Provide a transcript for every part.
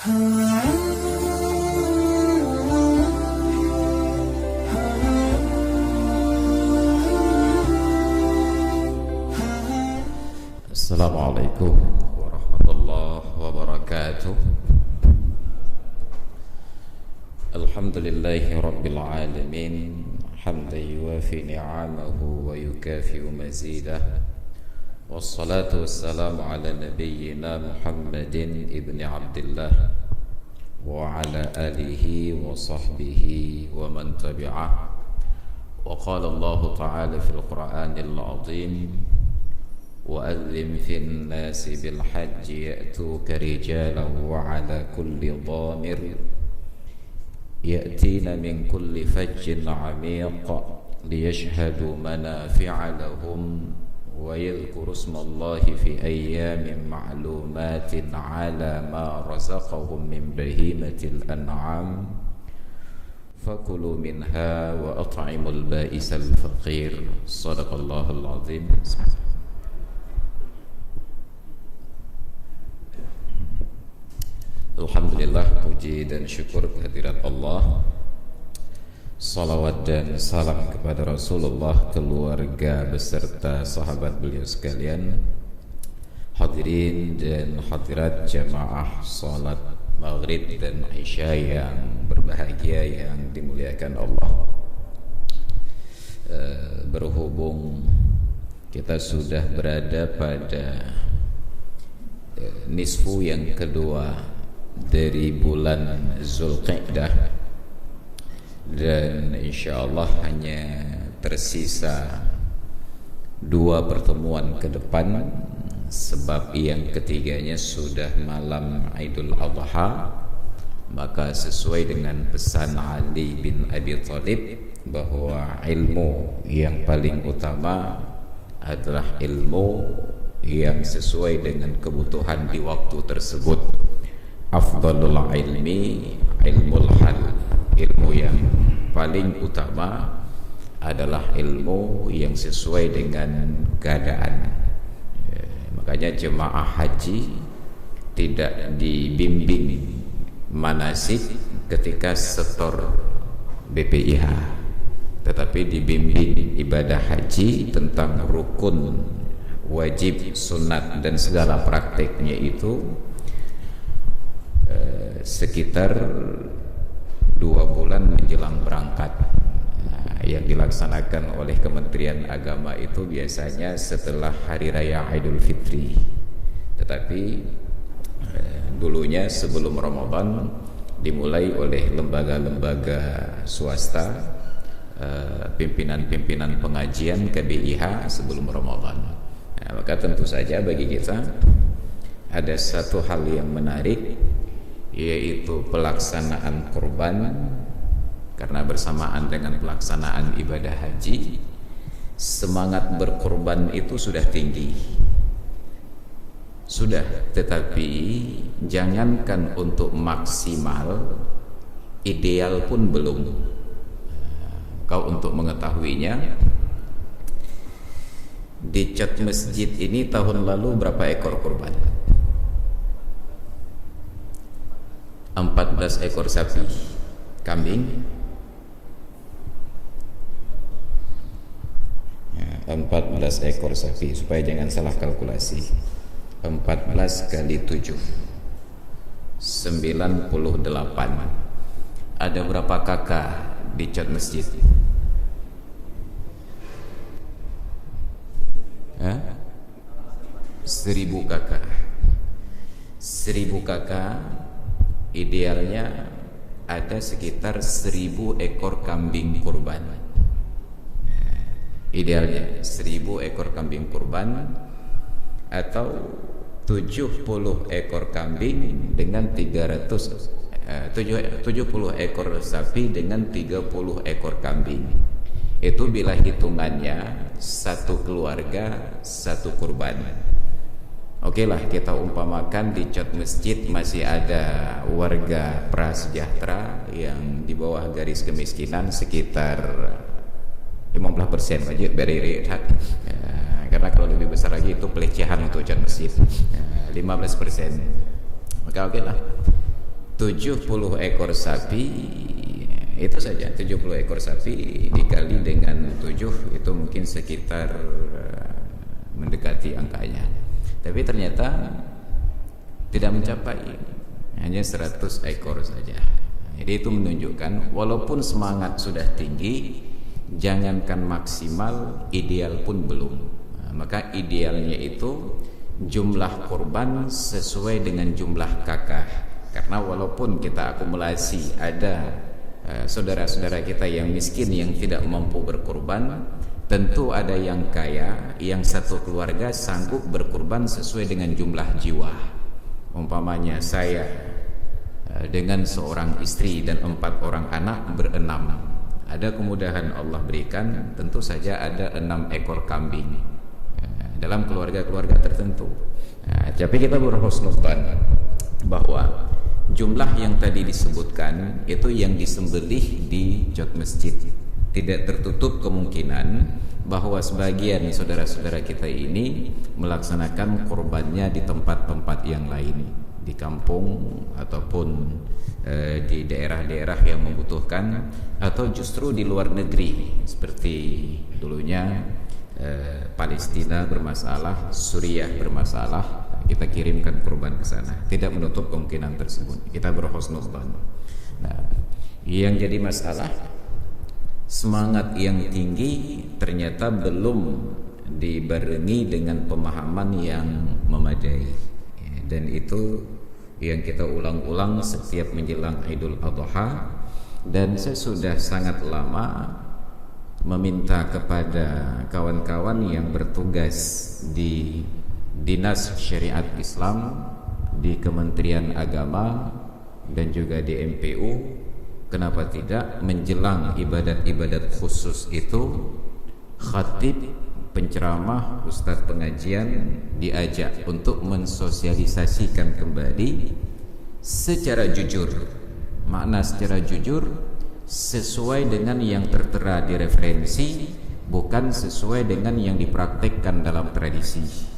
Assalamualaikum warahmatullahi wabarakatuh. Alhamdulillahi rabbil alamin, hamdan yuwafi ni'amahu wa yukafi'u mazidah. Wassalatu wassalamu ala nabiyyina Muhammadin ibni Abdillah wa ala alihi wa sahbihi wa man tabi'ah. Wa qala Allah ta'ala fil Qur'anil 'azim: وأذن في الناس بالحج يأتوك رجالا وعلى كل ضامر يأتين من كل فج عميق ليشهدوا منافع لهم ويذكروا اسم الله في أيام معلومات على ما رزقهم من بهيمة الأنعام فكلوا منها وأطعموا البائس الفقير. صدق الله العظيم. Alhamdulillah, puji dan syukur kehadirat Allah. Salawat dan salam kepada Rasulullah, keluarga beserta sahabat beliau sekalian. Hadirin dan hadirat jamaah salat maghrib dan isya yang berbahagia, yang dimuliakan Allah. Berhubung kita sudah berada pada nisfu yang kedua dari bulan Zulqa'dah, dan insyaallah hanya tersisa 2 pertemuan ke depan, sebab yang ketiganya sudah malam Idul Adha. Maka sesuai dengan pesan Ali bin Abi Thalib bahwa ilmu yang paling utama adalah ilmu yang sesuai dengan kebutuhan di waktu tersebut. Afdalul ilmi ilmul hal, ilmu yang paling utama adalah ilmu yang sesuai dengan keadaan. Makanya jemaah haji tidak dibimbing manasik ketika setor BPIH, tetapi dibimbing ibadah haji tentang rukun, wajib, sunat dan segala prakteknya itu sekitar 2 bulan menjelang berangkat. Yang dilaksanakan oleh Kementerian Agama itu biasanya setelah Hari Raya Idul Fitri, tetapi dulunya sebelum Ramadan dimulai oleh lembaga-lembaga swasta, pimpinan-pimpinan pengajian KBIH sebelum Ramadan. Maka tentu saja bagi kita ada satu hal yang menarik, yaitu pelaksanaan kurban. Karena bersamaan dengan pelaksanaan ibadah haji, semangat berkurban itu sudah tinggi. Sudah, tetapi jangankan untuk maksimal, ideal pun belum. Kau untuk mengetahuinya, di cat masjid ini tahun lalu berapa ekor kurban? 14 ekor sapi, kambing 14 ekor sapi, supaya jangan salah kalkulasi. 14 kali 7 98. Ada berapa kakak di cat masjid? 1000 kakak. 1000 kakak, idealnya ada sekitar 1000 ekor kambing kurban. Idealnya 1000 ekor kambing kurban, atau 70 ekor kambing dengan 70 ekor sapi dengan 30 ekor kambing. Itu bila hitungannya satu keluarga satu kurban. Oke lah, kita umpamakan di cat masjid masih ada warga prasejahtera yang di bawah garis kemiskinan sekitar 15% aja dari rehat. Karena kalau lebih besar lagi itu pelecehan untuk cat masjid. 15%. Maka oke lah, 70 ekor sapi, itu saja 70 ekor sapi dikali dengan 7 itu mungkin sekitar mendekati angkanya. Tapi ternyata tidak mencapai, hanya 100 ekor saja. Jadi itu menunjukkan walaupun semangat sudah tinggi, jangankan maksimal, ideal pun belum. Maka idealnya itu jumlah kurban sesuai dengan jumlah kakah. Karena walaupun kita akumulasi ada saudara-saudara kita yang miskin yang tidak mampu berkurban, tentu ada yang kaya, yang satu keluarga sanggup berkurban sesuai dengan jumlah jiwa. Umpamanya saya dengan seorang istri dan 4 orang anak berenam, ada kemudahan Allah berikan, tentu saja ada 6 ekor kambing dalam keluarga-keluarga tertentu. Tapi kita berhusnudzan bahwa jumlah yang tadi disebutkan itu yang disembelih di jot masjid. Tidak tertutup kemungkinan bahwa sebagian saudara-saudara kita ini melaksanakan kurbannya di tempat-tempat yang lain, di kampung ataupun di daerah-daerah yang membutuhkan, atau justru di luar negeri seperti dulunya Palestina bermasalah, Suriah bermasalah, kita kirimkan kurban ke sana. Tidak menutup kemungkinan tersebut. Kita berhusnudzan. Nah, yang jadi masalah semangat yang tinggi ternyata belum dibarengi dengan pemahaman yang memadai. Dan itu yang kita ulang-ulang setiap menjelang Idul Adha. Dan saya sudah sangat lama meminta kepada kawan-kawan yang bertugas di Dinas Syariat Islam, di Kementerian Agama dan juga di MPU, kenapa tidak menjelang ibadat-ibadat khusus itu khatib, penceramah, ustadz pengajian diajak untuk mensosialisasikan kembali secara jujur, makna secara jujur sesuai dengan yang tertera di referensi, bukan sesuai dengan yang dipraktekkan dalam tradisi.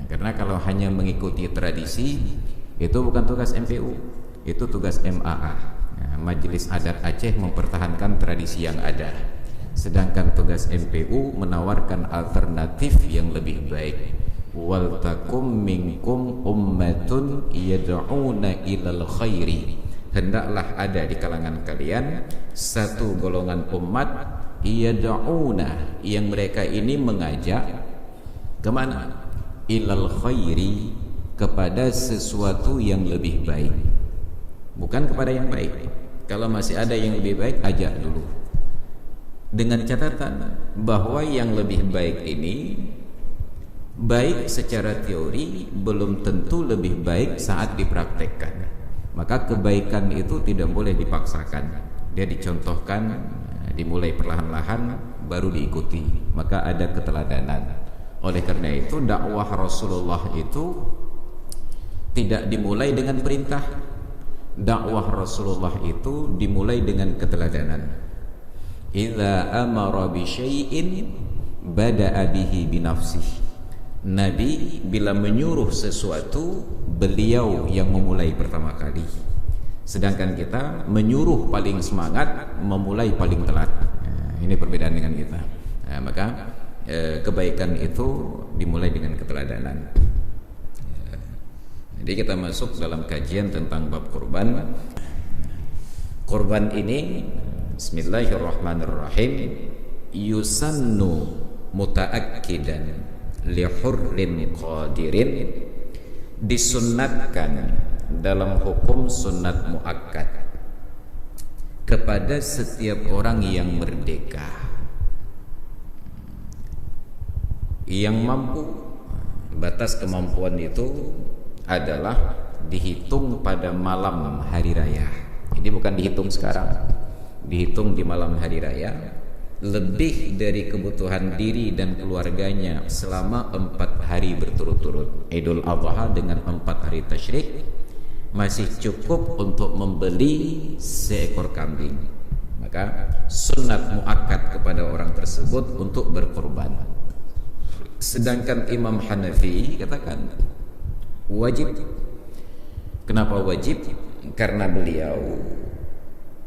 Karena kalau hanya mengikuti tradisi, itu bukan tugas MPU, itu tugas MAA, Majelis Adat Aceh, mempertahankan tradisi yang ada. Sedangkan tugas MPU menawarkan alternatif yang lebih baik. Wal takum minkum ummatun yad'una ilal khairi. Hendaklah ada di kalangan kalian satu golongan umat yad'una, yang mereka ini mengajak kemana? Ilal khairi, kepada sesuatu yang lebih baik, bukan kepada yang baik. Kalau masih ada yang lebih baik, ajak dulu, dengan catatan bahwa yang lebih baik ini baik secara teori, belum tentu lebih baik saat dipraktekkan. Maka kebaikan itu tidak boleh dipaksakan, dia dicontohkan, dimulai perlahan-lahan baru diikuti, maka ada keteladanan. Oleh karena itu dakwah Rasulullah itu tidak dimulai dengan perintah. Dakwah Rasulullah itu dimulai dengan keteladanan. Idza amara bi syai'in bada'a bihi bi nafsihi. Nabi bila menyuruh sesuatu, beliau yang memulai pertama kali. Sedangkan kita menyuruh paling semangat, memulai paling telat. Ini perbedaan dengan kita. Maka kebaikan itu dimulai dengan keteladanan. Jadi kita masuk dalam kajian tentang bab kurban. Kurban ini, bismillahirrahmanirrahim, yusannu mutaakkidan li hurrin qadirin, disunnatkan dalam hukum sunat muakkad kepada setiap orang yang merdeka, yang mampu. Batas kemampuan itu adalah dihitung pada malam hari raya. Jadi bukan dihitung sekarang, dihitung di malam hari raya. Lebih dari kebutuhan diri dan keluarganya selama 4 hari berturut-turut. Idul Adha dengan 4 hari tasyrik masih cukup untuk membeli seekor kambing. Maka sunat muakkad kepada orang tersebut untuk berkorban. Sedangkan Imam Hanafi katakan wajib. Kenapa wajib? karena beliau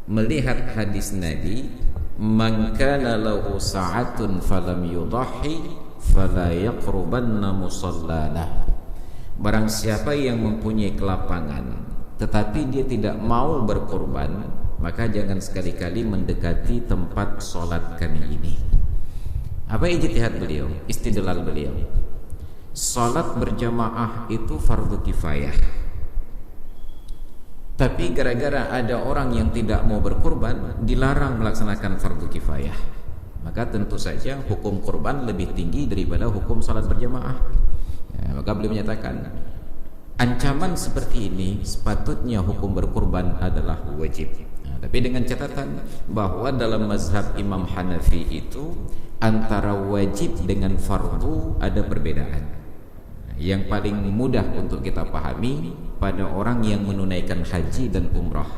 melihat hadis Nabi, man kana lahu sa'atun falam yudahhi fala yaqrubanna musallana. Barang siapa yang mempunyai kelapangan tetapi dia tidak mau berkorban, maka jangan sekali-kali mendekati tempat solat kami ini. Apa ijtihad beliau? Istidlal beliau, solat berjamaah itu fardu kifayah, tapi gara-gara ada orang yang tidak mau berkorban, dilarang melaksanakan fardu kifayah, maka tentu saja hukum korban lebih tinggi daripada hukum salat berjamaah. Maka beliau menyatakan ancaman seperti ini sepatutnya hukum berkorban adalah wajib. Tapi dengan catatan bahwa dalam mazhab Imam Hanafi itu antara wajib dengan fardu ada perbedaan. Yang paling mudah untuk kita pahami pada orang yang menunaikan haji dan umrah.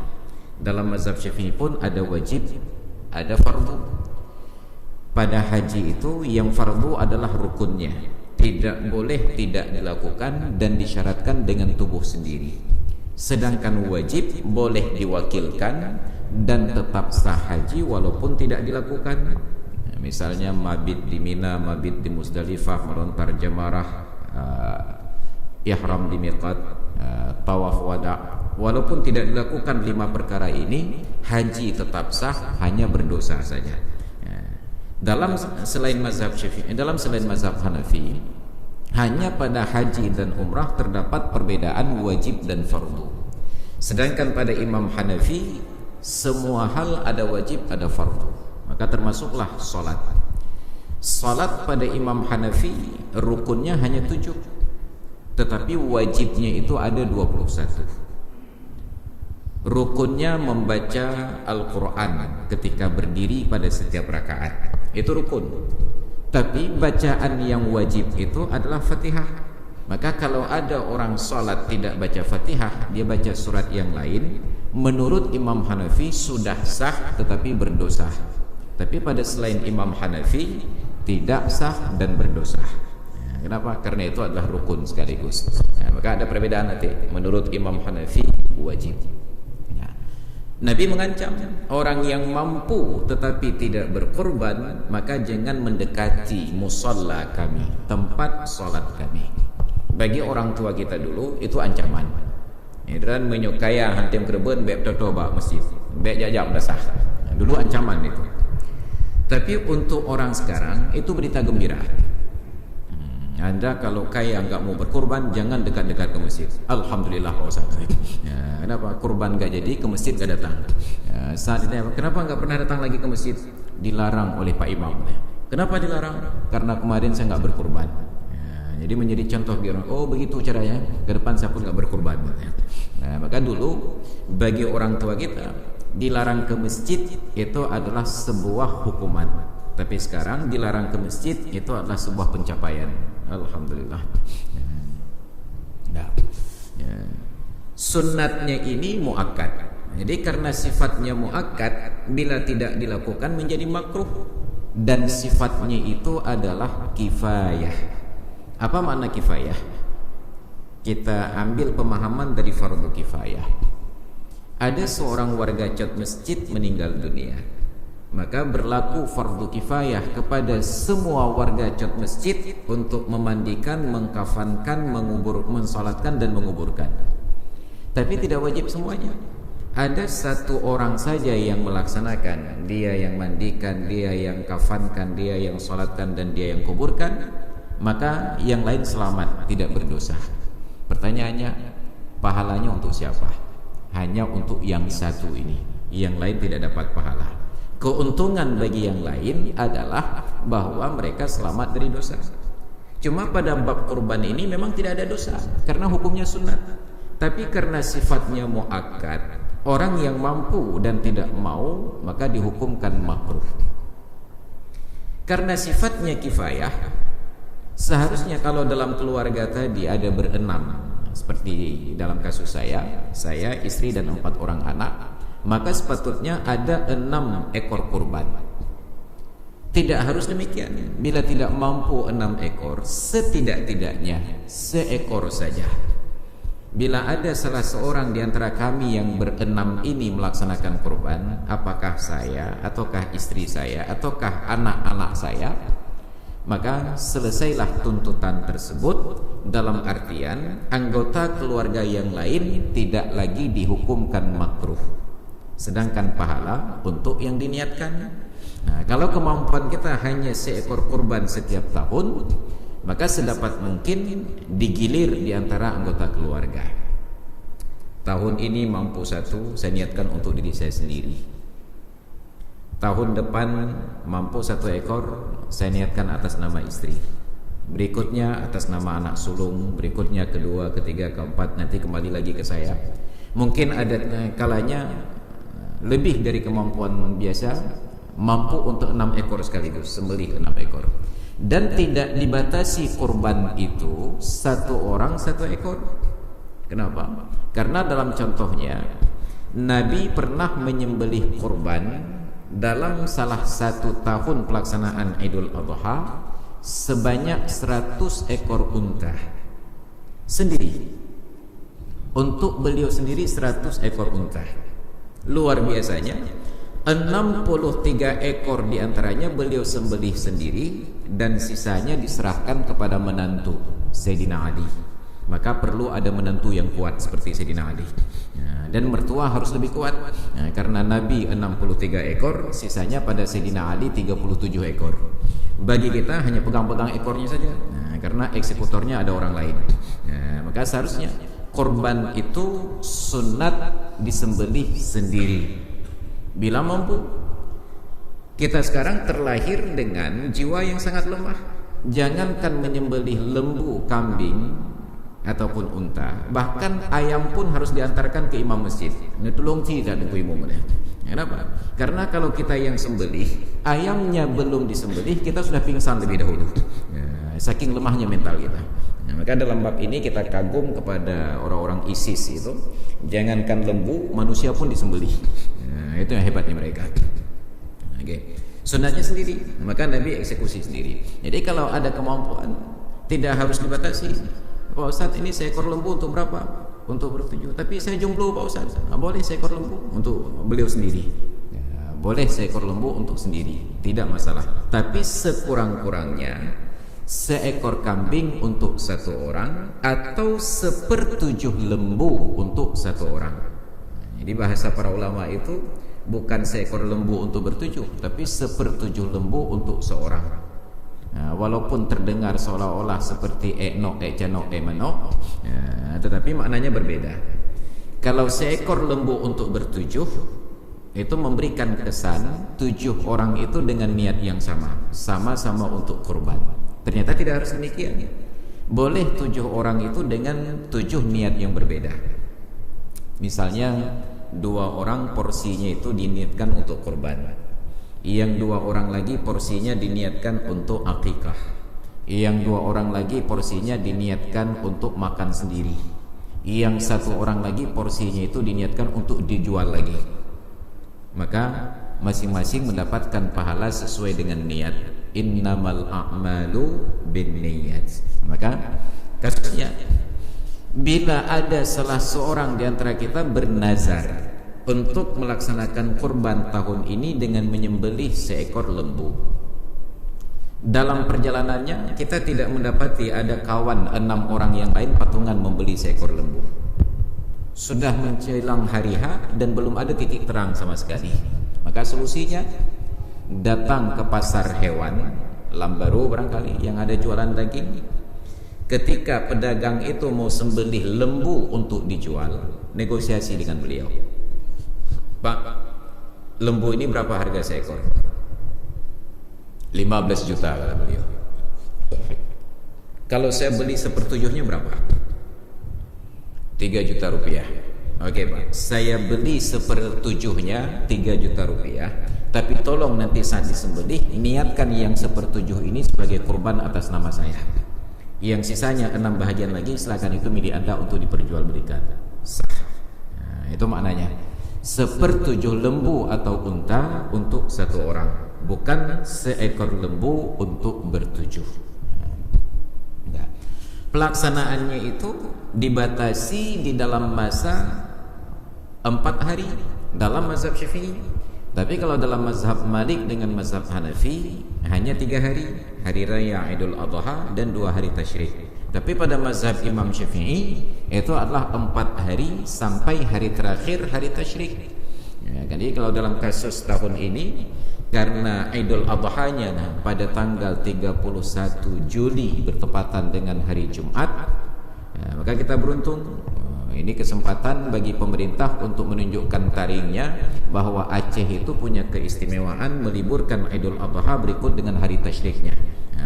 Dalam mazhab Syafi'i pun ada wajib, ada fardu. Pada haji itu yang fardu adalah rukunnya, tidak boleh tidak dilakukan dan disyaratkan dengan tubuh sendiri. Sedangkan wajib boleh diwakilkan dan tetap sah haji walaupun tidak dilakukan. Misalnya mabit di Mina, mabit di Muzdalifah, melontar jamarah, ihram di miqat, tawaf wada, walaupun tidak dilakukan 5 perkara ini, haji tetap sah, hanya berdosa saja. Dalam selain mazhab Syafi'i, dalam selain mazhab Hanafi, hanya pada haji dan umrah terdapat perbedaan wajib dan fardu. Sedangkan pada Imam Hanafi semua hal ada wajib, ada fardu. Maka termasuklah salat. Salat pada Imam Hanafi rukunnya hanya 7, tetapi wajibnya itu ada 21. Rukunnya membaca Al-Quran ketika berdiri pada setiap rakaat, itu rukun. Tapi bacaan yang wajib itu adalah Fatihah. Maka kalau ada orang salat tidak baca Fatihah, dia baca surat yang lain, menurut Imam Hanafi sudah sah tetapi berdosa. Tapi pada selain Imam Hanafi tidak sah dan berdosa. Kenapa? Karena itu adalah rukun sekaligus. Maka ada perbedaan nanti. Menurut Imam Hanafi wajib. Nabi mengancam orang yang mampu tetapi tidak berkorban, maka jangan mendekati musalla kami, tempat salat kami. Bagi orang tua kita dulu itu ancaman. Dan menyukai hantim kerben beb totoba masjid, beb jajak dasah. Dulu ancaman itu. Tapi untuk orang sekarang itu berita gembira. Anda kalau kaya enggak mau berkorban, jangan dekat-dekat ke masjid. Alhamdulillah Pak Ustaz. Ya, kenapa kurban enggak jadi, ke masjid enggak datang? Ya, saat ditanya, kenapa enggak pernah datang lagi ke masjid? Dilarang oleh Pak Imam. Kenapa dilarang? Karena kemarin saya enggak berkorban. Ya, jadi menjadi contoh biar oh begitu caranya, ke depan saya pun enggak berkorban. Nah, maka dulu bagi orang tua kita dilarang ke masjid itu adalah sebuah hukuman. Tapi sekarang dilarang ke masjid itu adalah sebuah pencapaian. Alhamdulillah. Sunnatnya ini muakkad. Jadi karena sifatnya muakkad, bila tidak dilakukan menjadi makruh. Dan sifatnya itu adalah kifayah. Apa makna kifayah? Kita ambil pemahaman dari fardu kifayah. Ada seorang warga cat masjid meninggal dunia, maka berlaku fardu kifayah kepada semua warga cat masjid untuk memandikan, mengkafankan, mensolatkan dan menguburkan. Tapi tidak wajib semuanya. Ada satu orang saja yang melaksanakan, dia yang mandikan, dia yang kafankan, dia yang solatkan dan dia yang kuburkan, maka yang lain selamat, tidak berdosa. Pertanyaannya, pahalanya untuk siapa? Hanya untuk yang satu ini, yang lain tidak dapat pahala. Keuntungan bagi yang lain adalah bahwa mereka selamat dari dosa. Cuma pada bab kurban ini memang tidak ada dosa karena hukumnya sunat. Tapi karena sifatnya muakkad, orang yang mampu dan tidak mau maka dihukumkan makruh. Karena sifatnya kifayah, seharusnya kalau dalam keluarga tadi ada berenam, seperti dalam kasus saya, istri dan 4 orang anak, maka sepatutnya ada 6 ekor kurban. Tidak harus demikian. Bila tidak mampu 6 ekor, setidak-tidaknya seekor saja. bila ada salah seorang di antara kami yang berenam ini melaksanakan kurban, apakah saya, ataukah istri saya, ataukah anak-anak saya, maka selesailah tuntutan tersebut, dalam artian anggota keluarga yang lain tidak lagi dihukumkan makruh, sedangkan pahala untuk yang diniatkan. Nah, kalau kemampuan kita hanya seekor kurban setiap tahun, maka sedapat mungkin digilir di antara anggota keluarga. Tahun ini mampu satu, saya niatkan untuk diri saya sendiri. Tahun depan mampu 1 ekor, saya niatkan atas nama istri. Berikutnya atas nama anak sulung, berikutnya kedua, ketiga, keempat, nanti kembali lagi ke saya. Mungkin ada kalanya lebih dari kemampuan biasa, mampu untuk 6 ekor sekaligus, sembelih 6 ekor. Dan tidak dibatasi kurban itu 1 orang 1 ekor. Kenapa? Karena dalam contohnya Nabi pernah menyembelih kurban dalam salah satu tahun pelaksanaan Idul Adha sebanyak 100 ekor unta sendiri. Untuk beliau sendiri 100 ekor unta. Luar biasanya, 63 ekor diantaranya beliau sembelih sendiri, dan sisanya diserahkan kepada menantu Sayyidina Ali. Maka perlu ada menantu yang kuat seperti Sayyidina Ali, dan mertua harus lebih kuat, karena Nabi 63 ekor, sisanya pada Sayyidina Ali 37 ekor. Bagi kita hanya pegang-pegang ekornya saja, karena eksekutornya ada orang lain. Maka seharusnya korban itu sunat disembelih sendiri bila mampu. Kita sekarang terlahir dengan jiwa yang sangat lemah. Jangankan menyembelih lembu, kambing ataupun unta, bahkan ayam pun harus diantarkan ke imam masjid. Netulung tidak dengan imam. Kenapa? Karena kalau kita yang sembelih, ayamnya belum disembelih, kita sudah pingsan lebih dahulu. Saking lemahnya mental kita. Maka dalam bab ini kita kagum kepada orang-orang ISIS itu. Jangankan lembu, manusia pun disembelih. Itu yang hebatnya mereka. Sunatnya sendiri, maka Nabi eksekusi sendiri. Jadi kalau ada kemampuan, tidak harus dibatasi. Pak Ustaz, ini seekor lembu untuk berapa? Untuk bertujuh. Tapi saya jomblo Pak Ustaz. Boleh seekor lembu untuk beliau sendiri. Boleh seekor lembu untuk sendiri, tidak masalah. Tapi sekurang-kurangnya seekor kambing untuk 1 orang, atau 1/7 lembu untuk 1 orang. Jadi bahasa para ulama itu bukan seekor lembu untuk bertujuh, tapi 1/7 lembu untuk seorang. Walaupun terdengar seolah-olah seperti eknok, ekcanok, emanok, tetapi maknanya berbeda. Kalau seekor lembu untuk bertujuh, itu memberikan kesan 7 orang itu dengan niat yang sama, sama-sama untuk kurban. Ternyata tidak harus demikian. Boleh 7 orang itu dengan 7 niat yang berbeda. Misalnya 2 orang porsinya itu diniatkan untuk kurban, yang 2 orang lagi porsinya diniatkan untuk akikah, yang 2 orang lagi porsinya diniatkan untuk makan sendiri, yang 1 orang lagi porsinya itu diniatkan untuk dijual lagi. Maka masing-masing mendapatkan pahala sesuai dengan niat. Innamal a'malu binniyat. Maka kasusnya, bila ada salah seorang di antara kita bernazar untuk melaksanakan kurban tahun ini dengan menyembelih seekor lembu, dalam perjalanannya kita tidak mendapati ada kawan 6 orang yang lain patungan membeli seekor lembu. Sudah menjelang hari H dan belum ada titik terang sama sekali. Maka solusinya, datang ke pasar hewan, Lambaru barangkali yang ada jualan daging. Ketika pedagang itu mau sembelih lembu untuk dijual, negosiasi dengan beliau. Pak, lembu ini berapa harga seekor? 15 juta kata beliau. Kalau saya beli 1/7-nya berapa? 3 juta rupiah. Oke Pak, saya beli 1/7-nya 3 juta rupiah. Tapi tolong nanti saat disembelih, niatkan yang 1/7 ini sebagai kurban atas nama saya. Yang sisanya 6 bahagian lagi silakan itu milik Anda untuk diperjualbelikan. Sah. Nah, itu maknanya 1/7 lembu atau unta untuk 1 orang, bukan seekor lembu untuk bertujuh. Enggak. Pelaksanaannya itu dibatasi di dalam masa 4 hari dalam mazhab Syafi'i. Tapi kalau dalam mazhab Malik dengan mazhab Hanafi hanya 3 hari, hari raya Idul Adha dan 2 hari tasyrik. Tapi pada mazhab Imam Syafi'i itu adalah 4 hari sampai hari terakhir hari tasyrik. Ya, jadi kalau dalam kasus tahun ini karena Idul Adha-nya pada tanggal 31 Juli bertepatan dengan hari Jumat, ya, maka kita beruntung. Ini kesempatan bagi pemerintah untuk menunjukkan taringnya bahwa Aceh itu punya keistimewaan meliburkan Idul Adha berikut dengan hari tasyriknya.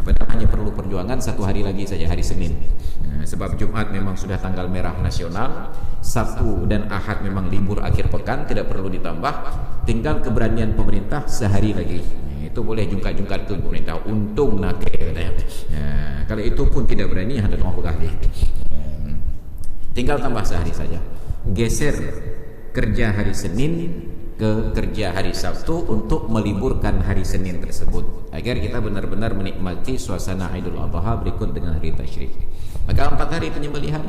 Padahal hanya perlu perjuangan 1 hari lagi saja, hari Senin. Sebab Jumat memang sudah tanggal merah nasional, Sabtu dan Ahad memang libur akhir pekan, tidak perlu ditambah. Tinggal keberanian pemerintah sehari lagi. Itu boleh jungkat-jungkat itu pemerintah. Untung nak katanya. Kalau itu pun tidak berani, hendak mau pegah dia. Tinggal tambah sehari saja. Geser kerja hari Senin ke kerja hari Sabtu untuk meliburkan hari Senin tersebut agar kita benar-benar menikmati suasana Idul Adha berikut dengan hari tasyrik. Maka 4 hari penyembelihan.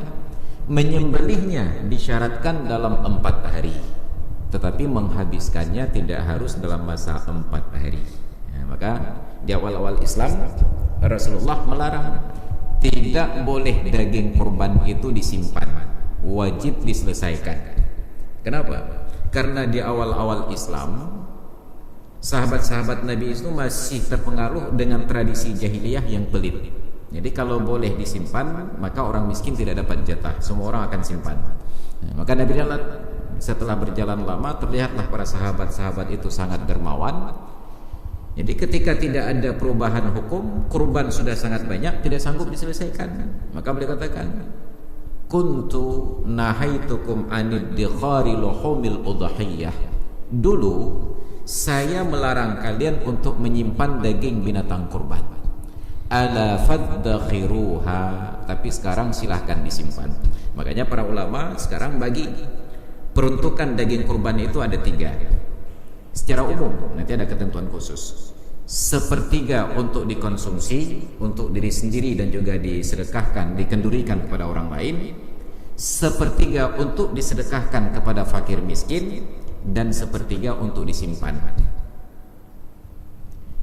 Menyembelihnya disyaratkan dalam 4 hari, tetapi menghabiskannya tidak harus dalam masa 4 hari. Maka di awal-awal Islam Rasulullah melarang, tidak boleh daging kurban itu disimpan, wajib diselesaikan. Kenapa? Karena di awal-awal Islam sahabat-sahabat Nabi itu masih terpengaruh dengan tradisi jahiliyah yang pelit. Jadi kalau boleh disimpan, maka orang miskin tidak dapat jatah, semua orang akan simpan. Maka Nabi setelah berjalan lama terlihatlah para sahabat-sahabat itu sangat dermawan. Jadi ketika tidak ada perubahan hukum, kurban sudah sangat banyak, tidak sanggup diselesaikan, maka beliau katakan, kuntu nahaitukum anid dikhari luhumil udhiyah. Dulu saya melarang kalian untuk menyimpan daging binatang kurban. Ala faddakhiruha, tapi sekarang silahkan disimpan. Makanya para ulama sekarang bagi peruntukan daging kurban itu ada 3. Secara umum, nanti ada ketentuan khusus. 1/3 untuk dikonsumsi untuk diri sendiri dan juga disedekahkan, dikendurikan kepada orang lain. 1/3 untuk disedekahkan kepada fakir miskin, dan 1/3 untuk disimpan.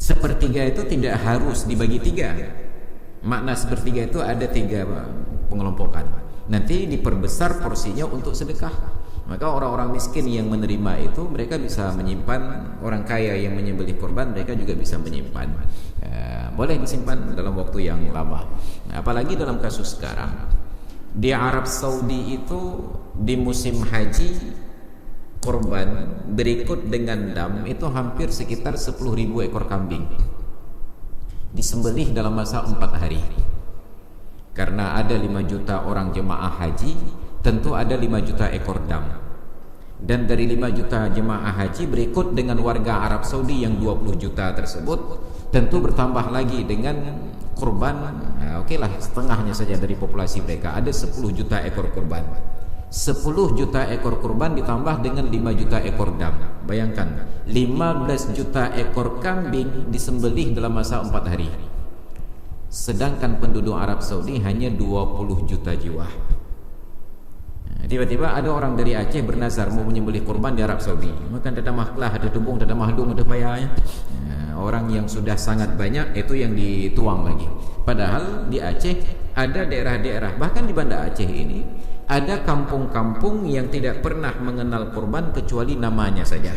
1/3 itu tidak harus dibagi 3. Makna 1/3 itu ada 3 pengelompokan. Nanti diperbesar porsinya untuk sedekah. Maka orang-orang miskin yang menerima itu mereka bisa menyimpan, orang kaya yang menyembelih kurban mereka juga bisa menyimpan. Boleh disimpan dalam waktu yang lama. Apalagi dalam kasus sekarang di Arab Saudi itu di musim haji, kurban berikut dengan dam itu hampir sekitar 10.000 ekor kambing disembelih dalam masa 4 hari. Karena ada 5 juta orang jemaah haji, tentu ada 5 juta ekor dam. Dan dari 5 juta jemaah haji berikut dengan warga Arab Saudi yang 20 juta tersebut, tentu bertambah lagi dengan kurban. Okelah, setengahnya saja dari populasi mereka, ada 10 juta ekor kurban. 10 juta ekor kurban ditambah dengan 5 juta ekor dam. Bayangkan, 15 juta ekor kambing disembelih dalam masa 4 hari. Sedangkan penduduk Arab Saudi hanya 20 juta jiwa. Tiba-tiba ada orang dari Aceh bernazar mau menyembelih kurban di Arab Saudi. Maka ada mahklah, ada tumbung, ada mahdum, ada payahnya. Orang yang sudah sangat banyak itu yang dituang lagi. Padahal di Aceh ada daerah-daerah, bahkan di Banda Aceh ini ada kampung-kampung yang tidak pernah mengenal kurban kecuali namanya saja.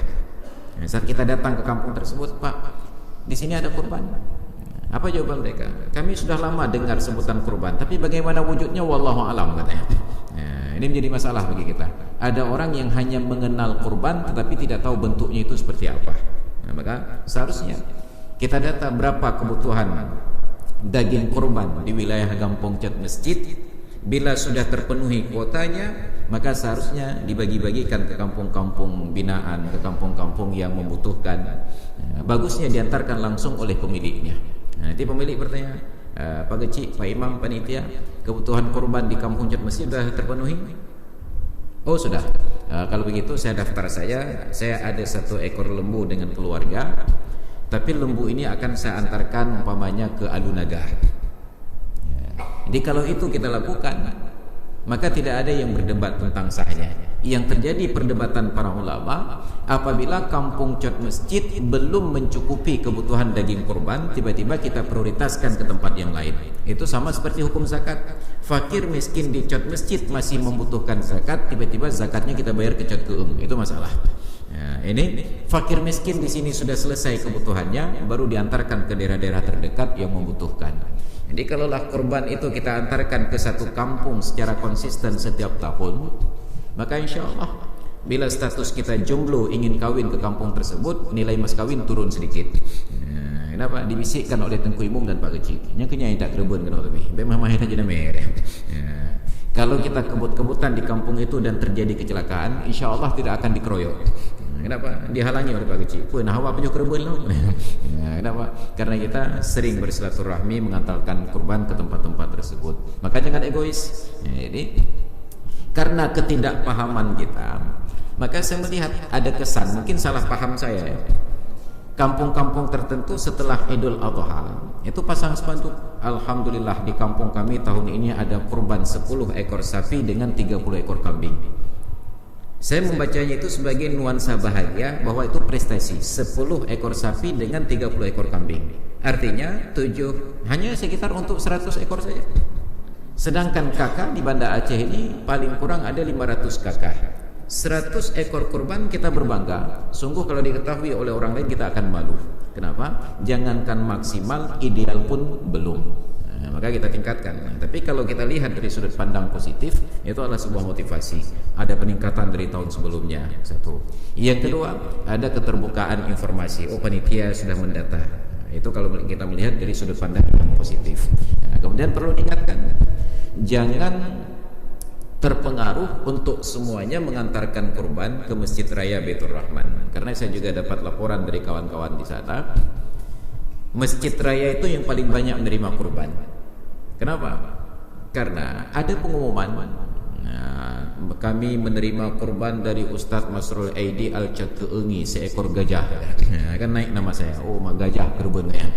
Saat kita datang ke kampung tersebut, Pak, di sini ada kurban. Apa jawaban mereka? Kami sudah lama dengar sebutan kurban, tapi bagaimana wujudnya wallahu alam katanya. Ini menjadi masalah bagi kita. Ada orang yang hanya mengenal kurban tetapi tidak tahu bentuknya itu seperti apa. Maka seharusnya kita data berapa kebutuhan daging kurban di wilayah Gampong Cat Masjid. Bila sudah terpenuhi kuotanya, maka seharusnya dibagi-bagikan ke kampung-kampung binaan, ke kampung-kampung yang membutuhkan. Bagusnya diantarkan langsung oleh pemiliknya. Nanti pemilik bertanya, Pak Kecik, Pak Imam, panitia, kebutuhan kurban di kampung Cat Masjid sudah terpenuhi? Oh sudah. Kalau begitu saya daftar saja. Saya ada 1 ekor lembu dengan keluarga, tapi lembu ini akan saya antarkan umpamanya ke Alunaga. Jadi kalau itu kita lakukan, maka tidak ada yang berdebat tentang sahnya. Yang terjadi perdebatan para ulama apabila kampung cot masjid belum mencukupi kebutuhan daging kurban, tiba-tiba kita prioritaskan ke tempat yang lain. Itu sama seperti hukum zakat. Fakir miskin di cot masjid masih membutuhkan zakat, tiba-tiba zakatnya kita bayar ke cot keum. Itu masalah. Ya, ini fakir miskin di sini sudah selesai kebutuhannya, baru diantarkan ke daerah-daerah terdekat yang membutuhkan. Jadi kalaulah kurban itu kita antarkan ke satu kampung secara konsisten setiap tahun, maka insya Allah bila status kita jomblo ingin kawin ke kampung tersebut, nilai mas kawin turun sedikit. Kenapa? Dibisikkan oleh Tengku Imum dan Pak Kecik. Yang kenyai tak kerebun kena lebih. Memang mahir aja merah. Kalau kita kebut-kebutan di kampung itu dan terjadi kecelakaan, insya Allah tidak akan dikeroyok. Kenapa? Dihalangi oleh Pak Kecik. Pun hawa punya kerebun lah. Kenapa? Karena kita sering bersilaturahmi mengantarkan kurban ke tempat-tempat tersebut. Maka jangan egois. Jadi karena ketidakpahaman kita, maka saya melihat ada kesan, mungkin salah paham saya ya. Kampung-kampung tertentu setelah Idul Adha itu pasang spanduk, alhamdulillah di kampung kami tahun ini ada kurban 10 ekor sapi dengan 30 ekor kambing. Saya membacanya itu sebagai nuansa bahagia bahwa itu prestasi, 10 ekor sapi dengan 30 ekor kambing. Artinya hanya sekitar untuk 100 ekor saja. Sedangkan kakak di Banda Aceh ini paling kurang ada 500 kakak. 100 ekor kurban kita berbangga. Sungguh kalau diketahui oleh orang lain kita akan malu. Kenapa? Jangankan maksimal, ideal pun belum. Maka kita tingkatkan. Tapi kalau kita lihat dari sudut pandang positif, itu adalah sebuah motivasi. Ada peningkatan dari tahun sebelumnya. Satu. Yang kedua, ada keterbukaan informasi. Oh, panitia sudah mendata. Itu kalau kita melihat dari sudut pandang yang positif. Kemudian perlu diingatkan, jangan terpengaruh untuk semuanya mengantarkan kurban ke Masjid Raya Baitur Rahman. Karena saya juga dapat laporan dari kawan-kawan di sana, Masjid Raya itu yang paling banyak menerima kurban. Kenapa? Karena ada pengumuman, kami menerima kurban dari Ustadz Masrul Aidi Al-Cakeengi, seekor gajah. Kan naik nama saya, oh gajah kurban ya.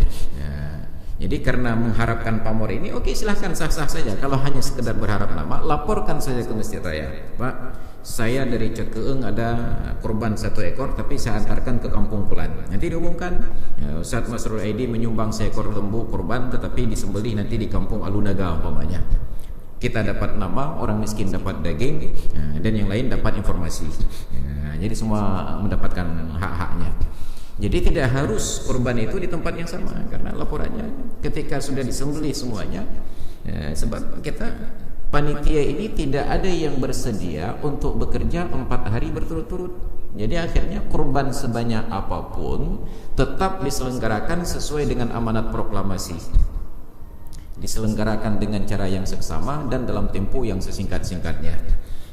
Jadi karena mengharapkan pamor ini, oke, silahkan sah-sah saja. Kalau hanya sekedar berharap nama, laporkan saja ke Masjid Raya. Pak, saya dari Cot Keeng ada kurban 1 ekor, tapi saya antarkan ke kampung Pulan. Nanti diumumkan, Ustadz Masrul Aidi menyumbang seekor lembu kurban, tetapi disembelih nanti di kampung Alunaga umpamanya. Kita dapat nama, orang miskin dapat daging, dan yang lain dapat informasi. Jadi semua mendapatkan hak-haknya. Jadi tidak harus kurban itu di tempat yang sama, karena laporannya ketika sudah disembelih semuanya, sebab kita panitia ini tidak ada yang bersedia untuk bekerja 4 hari berturut-turut. Jadi akhirnya kurban sebanyak apapun tetap diselenggarakan sesuai dengan amanat proklamasi, diselenggarakan dengan cara yang seksama dan dalam tempo yang sesingkat-singkatnya.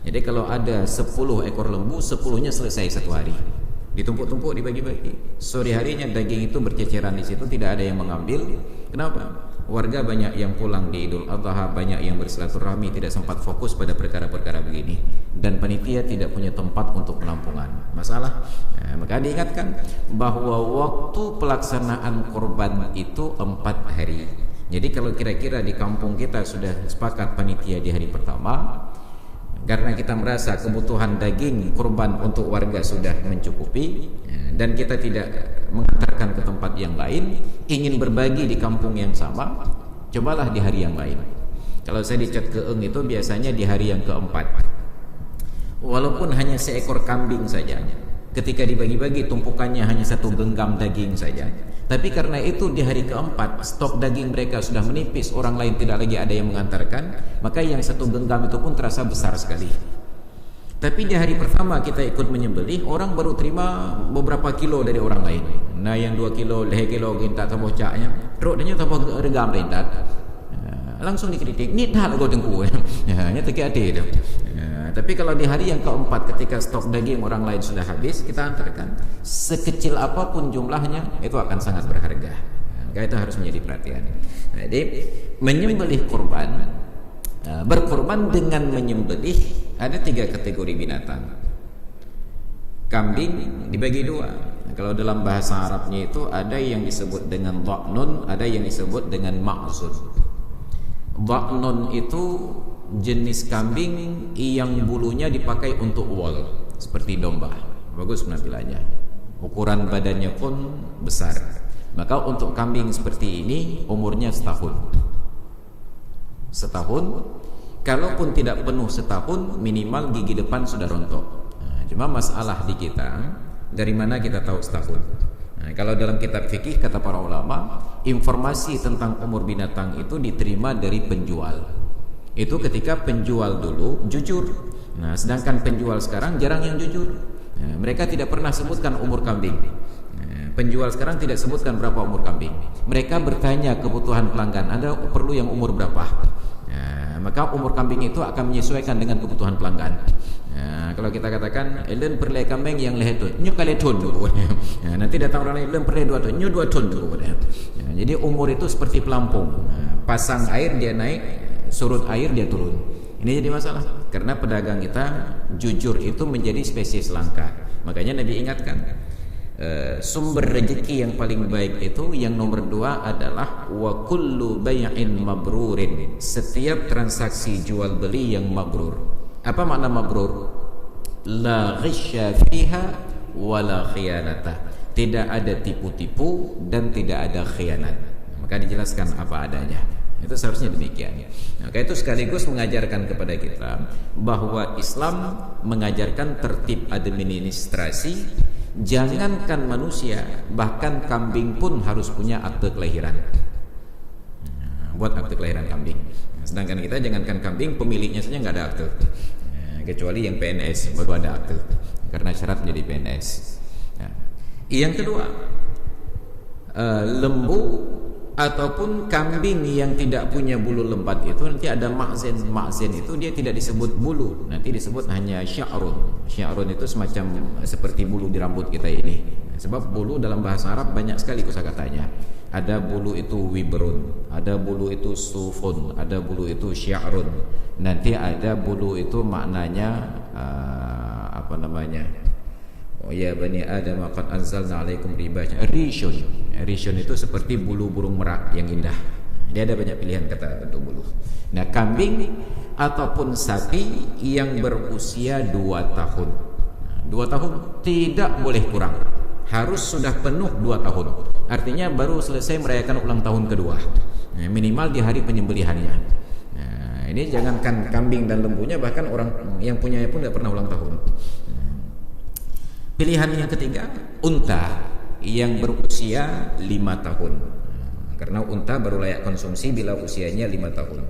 Jadi kalau ada 10 ekor lembu, 10-nya selesai 1 hari. Ditumpuk-tumpuk, dibagi-bagi. Sore harinya daging itu berceceran di situ, tidak ada yang mengambil. Kenapa? Warga banyak yang pulang di Idul Adha, banyak yang bersilaturahmi, tidak sempat fokus pada perkara-perkara begini. Dan panitia tidak punya tempat untuk penampungan. Masalah. Maka diingatkan bahwa waktu pelaksanaan kurban itu 4 hari. Jadi kalau kira-kira di kampung kita sudah sepakat panitia di hari pertama, karena kita merasa kebutuhan daging kurban untuk warga sudah mencukupi, dan kita tidak mengantarkan ke tempat yang lain, ingin berbagi di kampung yang sama, cobalah di hari yang lain. Kalau saya di Cot Keeng itu biasanya di hari yang keempat, walaupun hanya seekor kambing saja, ketika dibagi-bagi tumpukannya hanya 1 genggam daging saja. Tapi karena itu di hari keempat stok daging mereka sudah menipis, orang lain tidak lagi ada yang mengantarkan, maka yang 1 genggam itu pun terasa besar sekali. Tapi di hari pertama kita ikut menyembelih, orang baru terima beberapa kilo dari orang lain. Nah yang 2 kilo, 2 kilo kita tambah caknya, rodanya tambah regam rendat. Langsung dikritik, ni dah lah kau tengku. Hanya teki ade dah. Tapi kalau di hari yang keempat ketika stok daging orang lain sudah habis, kita antarkan. Sekecil apapun jumlahnya, itu akan sangat berharga. Maka itu harus menjadi perhatian. Jadi menyembelih kurban, berkurban dengan menyembelih ada 3 kategori binatang. Kambing dibagi 2. Kalau dalam bahasa Arabnya itu ada yang disebut dengan dha'nun, ada yang disebut dengan ma'zun. Dha'nun itu jenis kambing yang bulunya dipakai untuk wol, seperti domba. Bagus penampilannya, ukuran badannya pun besar. Maka untuk kambing seperti ini umurnya setahun. Kalaupun tidak penuh setahun, minimal gigi depan sudah rontok. Cuma masalah di kita, dari mana kita tahu setahun? Kalau dalam kitab fikih kata para ulama, informasi tentang umur binatang itu diterima dari penjual. Itu ketika penjual dulu jujur. Sedangkan penjual sekarang jarang yang jujur. Mereka tidak pernah sebutkan umur kambing. Penjual sekarang tidak sebutkan berapa umur kambing. Mereka bertanya kebutuhan pelanggan, Anda perlu yang umur berapa? Maka umur kambing itu akan menyesuaikan dengan kebutuhan pelanggan. Kalau kita katakan elen perlai kambing yang lehetun, nyu kali ton dulu. Nanti datang orang lain elen perlai 2 ton, nyu 2 ton dulu. Jadi umur itu seperti pelampung. Pasang air dia naik, surut air dia turun. Ini jadi masalah karena pedagang kita jujur itu menjadi spesies langka. Makanya Nabi ingatkan, sumber rezeki yang paling baik itu yang nomor 2 adalah wa kullu bay'in mabrurin. Setiap transaksi jual beli yang mabrur. Apa makna mabrur? La ghisya fiha wa la khiyanata. Tidak ada tipu-tipu dan tidak ada khianat. Maka dijelaskan apa adanya. Itu seharusnya demikian. Maka itu sekaligus mengajarkan kepada kita bahwa Islam mengajarkan tertib administrasi. Jangankan manusia, bahkan kambing pun harus punya akte kelahiran. Buat akte kelahiran kambing. Sedangkan kita jangankan kambing, pemiliknya saja nggak ada akte. Kecuali yang PNS baru ada akte, karena syarat menjadi PNS. Yang kedua, lembu ataupun kambing yang tidak punya bulu lebat itu nanti ada ma'zen. Ma'zen itu dia tidak disebut bulu, nanti disebut hanya sya'run. Sya'run itu semacam seperti bulu di rambut kita ini. Sebab bulu dalam bahasa Arab banyak sekali kosakatanya. Ada bulu itu wibrun, ada bulu itu sufun, ada bulu itu sya'run. Nanti ada bulu itu maknanya apa namanya? Oh ya bani Adam qad anzalna alaikum ribasyan. Rishun. Rishun itu seperti bulu burung merak yang indah. Dia ada banyak pilihan kata bentuk bulu. Nah, kambing ataupun sapi yang berusia 2 tahun. 2 tahun tidak boleh kurang. Harus sudah penuh 2 tahun. Artinya baru selesai merayakan ulang tahun kedua. Minimal di hari penyembelihannya. Nah, ini jangankan kambing dan lembunya, bahkan orang yang punyanya pun tidak pernah ulang tahun. Pilihan yang ketiga, unta yang berusia 5 tahun. Karena unta baru layak konsumsi bila usianya 5 tahun.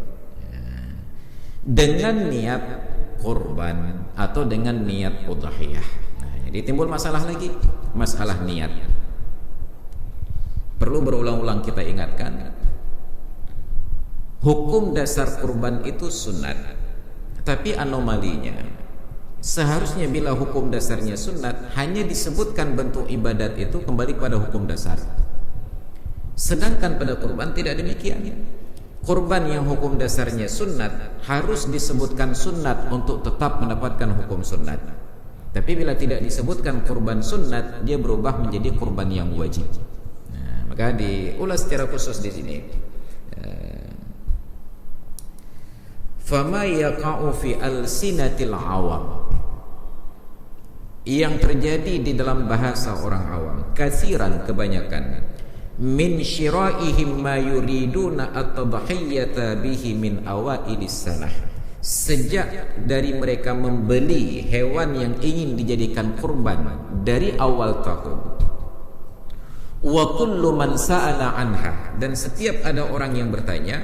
Dengan niat kurban atau dengan niat udhiyah. Jadi timbul masalah lagi, masalah niat. Perlu berulang-ulang kita ingatkan, hukum dasar kurban itu sunat. Tapi anomalinya, seharusnya bila hukum dasarnya sunat, hanya disebutkan bentuk ibadat itu kembali kepada hukum dasar. Sedangkan pada kurban tidak demikian. Kurban yang hukum dasarnya sunat harus disebutkan sunat untuk tetap mendapatkan hukum sunat. Tapi bila tidak disebutkan kurban sunat, dia berubah menjadi kurban yang wajib. Maka diulas secara khusus di sini. Fama yaqa'u fi alsinatil awam, yang terjadi di dalam bahasa orang awam, kasiran kebanyakan, min syira'ihim ma yuriduna at-tadhiyata bihi min awailis sanah, sejak dari mereka membeli hewan yang ingin dijadikan kurban dari awal tahun. Wa kullu man sa'ala anha, dan setiap ada orang yang bertanya,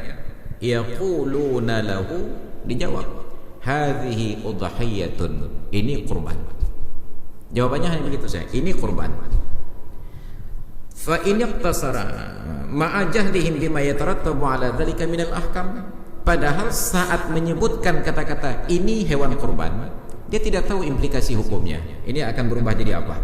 yaquluna lahu, dijawab, hadhihi udhiyatun, ini kurban. Jawabannya hanya begitu saja, ini kurban. Fa in iqtasara ma'a jahlihim bima yatarattabu ala dzalika min al-ahkam, padahal saat menyebutkan kata-kata ini hewan kurban, dia tidak tahu implikasi hukumnya. Ini akan berubah jadi apa?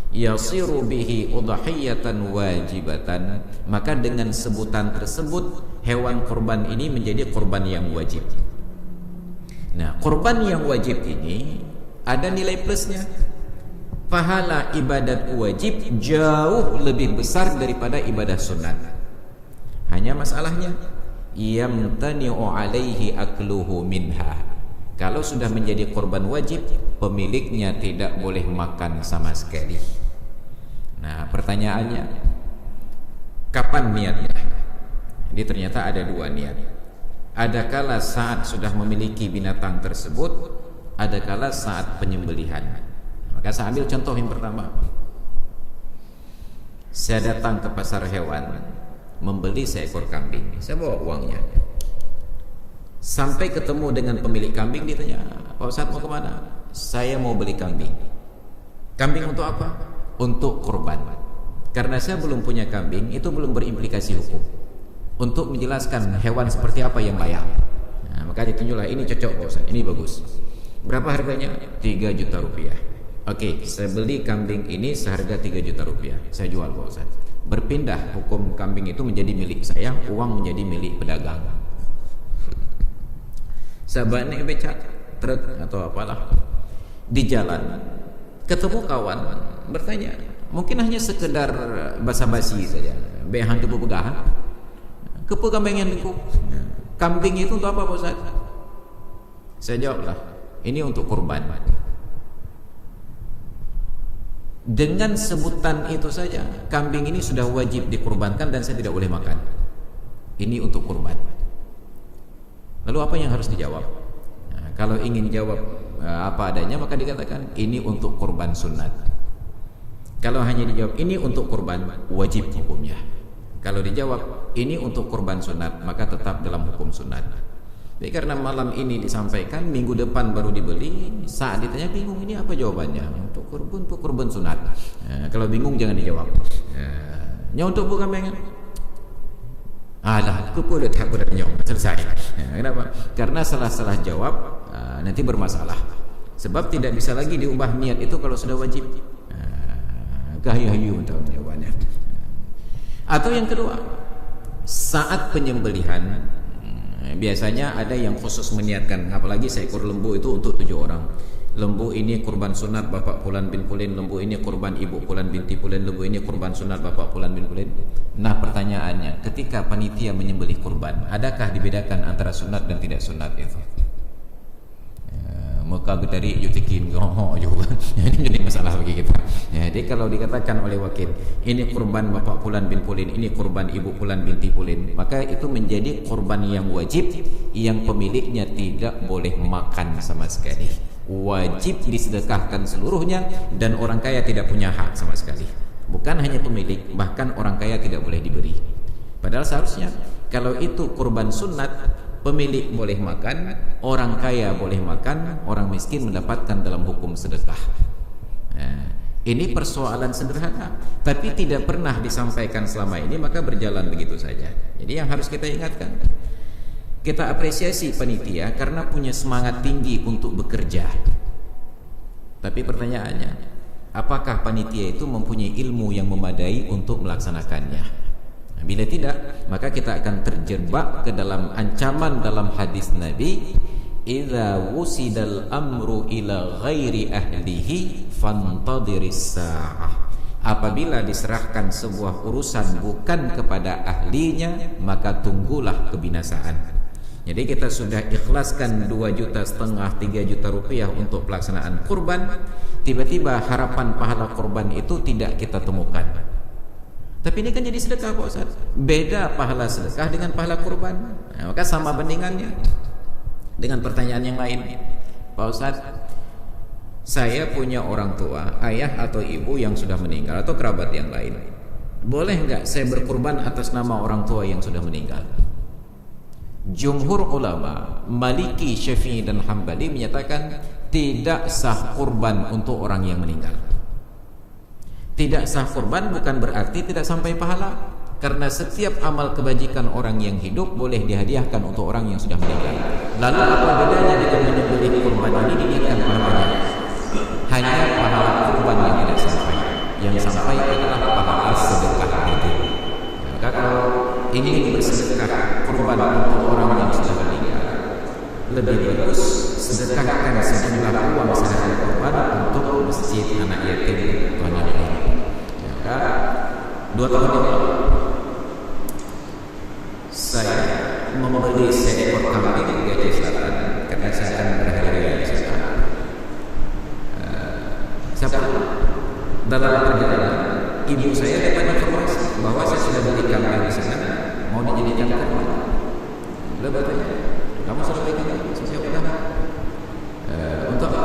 Yasiru bihi udhiyatan wajibatan, maka dengan sebutan tersebut hewan kurban ini menjadi kurban yang wajib. Nah, kurban yang wajib ini ada nilai plusnya. Pahala ibadat wajib jauh lebih besar daripada ibadah sunat. Hanya masalahnya, yamtani'u alaihi akluhu minha. Kalau sudah menjadi korban wajib, pemiliknya tidak boleh makan sama sekali. Nah, pertanyaannya, kapan niatnya? Jadi ternyata ada dua niat. Ada kala saat sudah memiliki binatang tersebut, ada kala saat penyembelihan. Maka saya ambil contoh yang pertama. Saya datang ke pasar hewan, membeli seekor kambing. Saya bawa uangnya. Sampai ketemu dengan pemilik kambing, ditanya, Pak Ustadz mau kemana? Saya mau beli kambing. Kambing untuk apa? Untuk kurban. Karena saya belum punya kambing, itu belum berimplikasi hukum. Untuk menjelaskan hewan seperti apa yang layak. Nah, maka ditunjuklah, ini cocok Pak Ustadz, ini bagus. Berapa harganya? 3 juta rupiah. Oke, saya beli kambing ini seharga 3 juta rupiah. Saya jual Pak Ustadz. Berpindah hukum kambing itu menjadi milik saya, uang menjadi milik pedagang. Saya naik becak, truk atau apalah, di jalan ketemu kawan, bertanya, mungkin hanya sekedar basa-basi saja, behan kepu pegahan, kepu kambing yang dengkuk, kambing itu untuk apa Pak Ustaz? Saya jawablah, ini untuk kurban. Dengan sebutan itu saja, kambing ini sudah wajib dikurbankan dan saya tidak boleh makan. Ini untuk kurban. Lalu apa yang harus dijawab? Nah, kalau ingin jawab apa adanya, maka dikatakan ini untuk kurban sunat. Kalau hanya dijawab ini untuk kurban, wajib hukumnya. Kalau dijawab ini untuk kurban sunat, maka tetap dalam hukum sunat. Jadi karena malam ini disampaikan, minggu depan baru dibeli, saat ditanya bingung, ini apa jawabannya? Untuk kurban sunat. Nah, kalau bingung jangan dijawab. Nya untuk bukan pengen. Alah, aku pun tak bernyong, selesai. Kenapa? Karena salah-salah jawab nanti bermasalah. Sebab tidak bisa lagi diubah niat itu kalau sudah wajib. Gahayu untuk jawabannya. Atau yang kedua, saat penyembelihan, biasanya ada yang khusus meniatkan, apalagi seekor lembu itu untuk 7 orang. Lembu ini kurban sunat bapak Fulan bin Pulin, lembu ini kurban ibu Fulan binti Pulin, lembu ini kurban sunat bapak Fulan bin Pulin. Nah, pertanyaannya, ketika panitia menyembelih kurban, adakah dibedakan antara sunat dan tidak sunat itu? Muka gedari yutikin goho juga. Ini jadi masalah bagi kita. Jadi kalau dikatakan oleh wakil, ini kurban bapak Fulan bin Pulin, ini kurban ibu Fulan binti Pulin, maka itu menjadi kurban yang wajib, yang pemiliknya tidak boleh makan sama sekali. Wajib disedekahkan seluruhnya, dan orang kaya tidak punya hak sama sekali. Bukan hanya pemilik, bahkan orang kaya tidak boleh diberi. Padahal seharusnya kalau itu kurban sunat, pemilik boleh makan, orang kaya boleh makan, orang miskin mendapatkan dalam hukum sedekah. Nah, ini persoalan sederhana, tapi tidak pernah disampaikan selama ini, maka berjalan begitu saja. Jadi yang harus kita ingatkan, kita apresiasi panitia karena punya semangat tinggi untuk bekerja. Tapi pertanyaannya, apakah panitia itu mempunyai ilmu yang memadai untuk melaksanakannya? Bila tidak, maka kita akan terjebak ke dalam ancaman dalam hadis Nabi, idza wusidal amru ila ghairi ahlihi fantadhiris sa'ah. Apabila diserahkan sebuah urusan bukan kepada ahlinya, maka tunggulah kebinasaan. Jadi kita sudah ikhlaskan 2,5 juta 3 juta rupiah untuk pelaksanaan kurban, tiba-tiba harapan pahala kurban itu tidak kita temukan. Tapi ini kan jadi sedekah Pak Ustaz. Beda pahala sedekah dengan pahala kurban. Nah, maka sama bandingannya dengan pertanyaan yang lain. Pak Ustaz, saya punya orang tua, ayah atau ibu yang sudah meninggal atau kerabat yang lain. Boleh enggak saya berkurban atas nama orang tua yang sudah meninggal? Jumhur ulama Maliki, Syafi'i dan Hambali menyatakan tidak sah kurban untuk orang yang meninggal. Tidak sah kurban bukan berarti tidak sampai pahala, karena setiap amal kebajikan orang yang hidup boleh dihadiahkan untuk orang yang sudah meninggal. Lalu apa bedanya dengan menyembelih kurban ini diniatkan pahalanya? Hanya pahala kurban yang tidak sampai. Yang sampai adalah pahala sedekah itu. Maka kalau ingin bersedekah kurban untuk orang yang sudah meninggal, lebih bagus sedekahkan sejumlah uang sedekah kurban untuk masjid anak yatim dan lain-lain. Maka 2 tahun yang lalu saya Siapa dalam perjalanan ibu saya dapat informasi bahwa saya sudah beli kambing di sana, mau dijadikan kurban. Beliau bertanya, kamu sudah beli kambing? Saya udah. Untuk apa?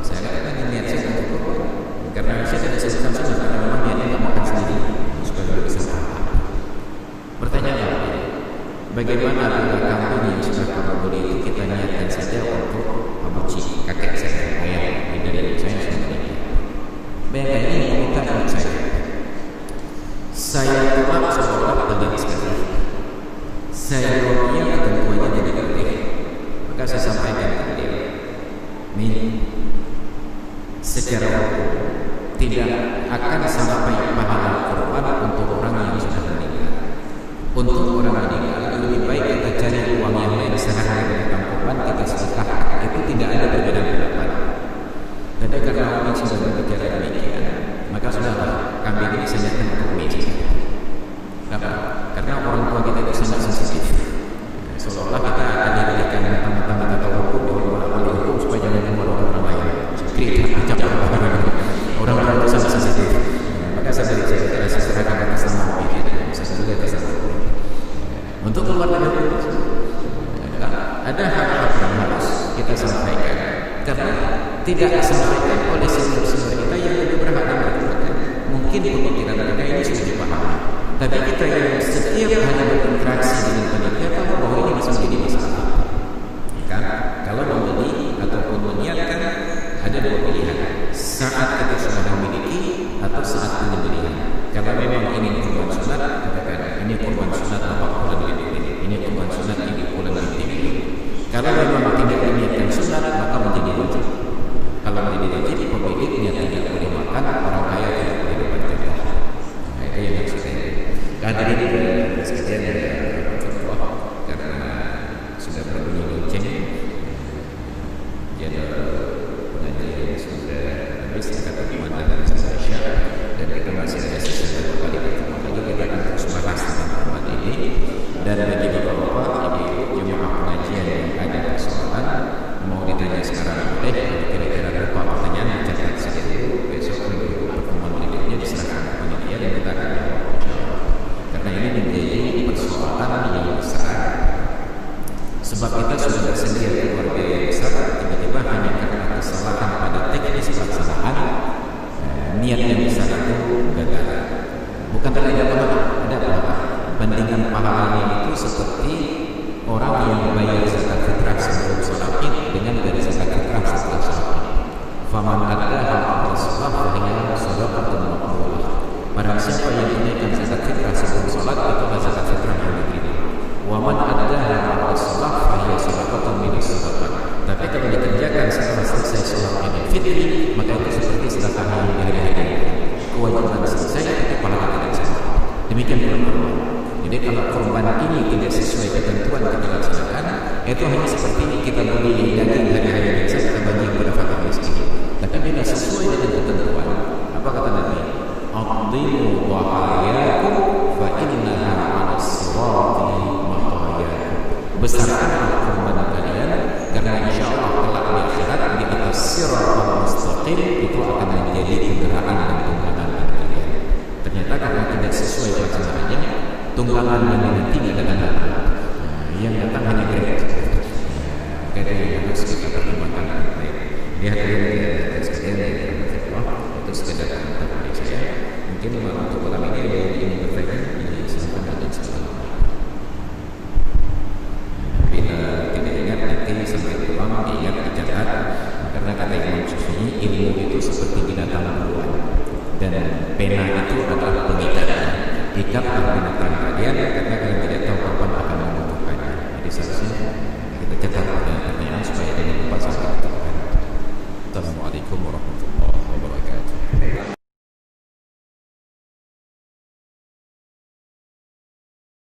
Saya katakan niat saya untuk kurban, karena saya tidak sebutkan saja karena memang niatnya nggak makan sendiri supaya lebih besar. Bertanya lagi, bagaimana bila kambing yang sudah kamu beli itu kita niatkan saja untuk abuci kakek saya, ayah dari saya sendiri. Bayangkan ini meminta buat saya tolak seolah pegang sekali. Saya rohnya ketentuannya jadi penting. Maka saya sampaikan ke dia, ini secara hukum tidak akan sampai pahala kurban untuk orang yang sudah meninggal. Untuk orang meninggal lebih baik kita cari uang yang lain sehari dengan kurban kita sedekah. Itu tidak ada perbedaan pendapat. Tapi karena orang sudah berbicara demikian, maka sudahlah kambing ini saya nyatakan untuk meja. Kenapa? Karena orang tua kita itu sangat sensitif. Seolah-olah kita akan diberikan tentang atau hukum di orang hukum supaya jangan membuat orang lain. Kritik, ucap orang itu sangat sensitif. Maka saya serahkan atas nama kita, saya juga atas nama. Untuk keluar dari hukum, ada hal-hal yang harus kita sampaikan. Karena tidak disampaikan oleh senior-senior kita yang lebih berhak dan berkepentingan. Mungkin pemikiran mereka ini sudah dipahami, tapi kita yang setiap hari berinteraksi dengan panitia tahu bahwa ini bisa menjadi masalah. Kan? Kalau membeli ataupun meniatkan ada dua pilihan: saat kita sudah memiliki atau saat penyembelihan. Kalau memang ini kurban sunat, katakan ini kurban sunat 4 bulan ini kurban sunat ini bulan ini. Kalau memang tidak diniatkan sunat, maka menjadi wajib. Kalau menjadi wajib, pemiliknya tidak boleh makan, orang kaya tidak boleh dapat jatah. Nah, itu yang harus kita hadirin dan sekalian yang Allah, karena sudah berbunyi lonceng, jadi pengajian sudah habis kata pemandangan Indonesia, dan kita masih ada sesuatu kali pertama lagi kita akan terus bahas tentang format ini. Dan bagi bapak-bapak, ibu jemaah pengajian yang ada persoalan mau ditanya sekarang boleh, kira-kira lupa pertanyaan catat saja dulu, besok pertemuan berikutnya diserahkan ke panitia dan kita akan jawab. Karena ini menjadi persoalan yang besar, sebab kita sudah bersedia keluarga yang besar, tiba-tiba hanya karena kesalahan pada teknis pelaksanaan niat yang besar itu gagal. Bukan tidak ada pahala, ada pahala. Bandingkan pahalanya itu seperti orang yang bayar zakat fitrah sebelum sholat Id dengan bayar zakat fitrah setelah sholat Id. Faman addaha qabla shalah fa hiya shadaqatun maqbulah. Barang siapa yang tunaikan zakat fitrah sebelum sholat, itu adalah zakat fitrah yang diterima. Wa man addaha qabla shalah fa hiya shadaqatun min as-sadaqat. Tapi kalau dikerjakan setelah selesai sholat Idul Fitri, maka itu seperti sedekah yang hari-hari. Kewajiban selesai, tapi pahala tidak sama. Demikian pula kurban. Jadi kalau kurban ini tidak sesuai ketentuan kita laksanakan, itu hanya seperti kita beli daging hari-hari biasa kita bagi kepada fakir miskin. Tapi bila sesuai dengan ketentuan, apa kata Nabi? Aqdimu dhahayakum fa innaha 'ala as-sirati maqayakum. Besarkanlah kurban kalian, karena insyaallah kelak di akhirat di atas siratal mustaqim itu akan menjadi kendaraan dan tunggangan kalian. Ternyata karena tidak sesuai pelaksanaannya, tunggangan yang tidak dengan yang datang hanya kredit. Kredit yang harus kita pertimbangkan baik. Lihat dan sekalian dari Allah itu sekedar komentar dari saya. Mungkin untuk malam ini ada yang ingin bertanya, silakan dan silakan. Bila tidak ingat nanti sampai pulang ingat dicatat, karena kata Imam Syafi'i ilmu itu seperti binatang buruan dan pena itu adalah pengikat. Ikatlah binatang kalian karena kalian tidak tahu kapan akan membutuhkannya. Jadi seharusnya kita catat pertanyaan supaya tidak lupa saat kita. Assalamualaikum warahmatullahi wabarakatuh.